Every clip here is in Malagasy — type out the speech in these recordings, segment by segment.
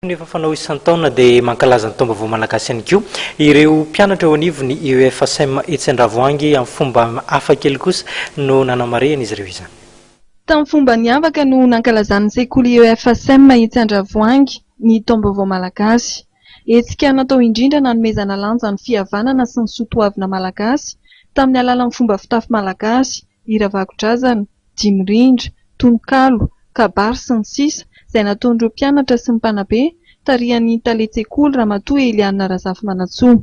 Nefa fanao isan-taona dia mankalaza ny taombaovao malagasy ihany koa ireo mpianatra ao anivon'ny IEF ACEEM etsy Andravoahangy amin'ny fomba hafakely kosa no nanamarehana izy ireo izany. Tamin'ny fomba niavaka no nankalazan'ny sekoly IEF ACEEM etsy Andravoahangy ny taombaovao malagasy. Hetsika natao indrindra nanomezana lanja ny fihavanana sy ny soatoavina malagasy tamin'ny alalan'ny fomba fitafy malagasy, hira vako-drazana, dimirindra, tononkalo, kabary sy ny sisa izay nataon'ireo mpianatra sy ny mpanabe tarihan'ny taletsekoly ramatoa Eliana Razafy Manatsoa.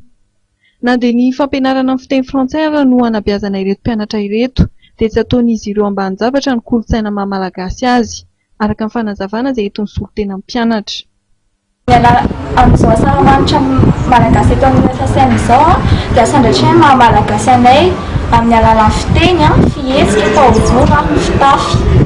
Na dia ny fampianarana amin'ny fiteny frantsay ary no hanabeazana ireto mpianatra ireto dia tsy ataon'izy ireo ambanin-javatra ny kolontsaina maha-malagasy azy. Araka ny fanazavana izay eto ny solo-tena mpianatra. Amin'izao zava-manitra malagasy eto amin'ny IEF ACEEM izao dia sandratrany maha-malagasy anay amin'ny alalan'ny fiteny, fihetsika, taovolo, fitafy.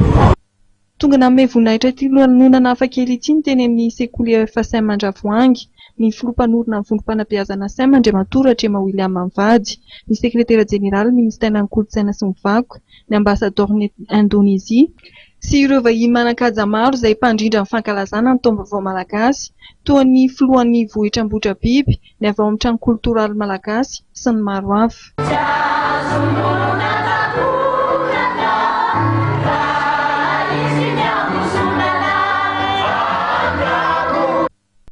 Tonga nanome voninahitra ity lanonana hafakely ity ny teny amin'ny sekoly IEF ACEEM Andravoahangy ny filompanorina amin'ny vondrom-panabeazana ACEEM Andriamatora Trema William Manvady, ny sekretera jeneraly ministera ny kolontsaina sy ny vakoka, ny ambasador'ny Indonésia sy ireo vahiny manan-kaja maro izay mpandrindra ny fankalazana ny taombaovao malagasy toa ny filohan'ny vohitra ambotra biby, ny avy ao amin'ny trano koltoraly malagasy sy ny maro hafa.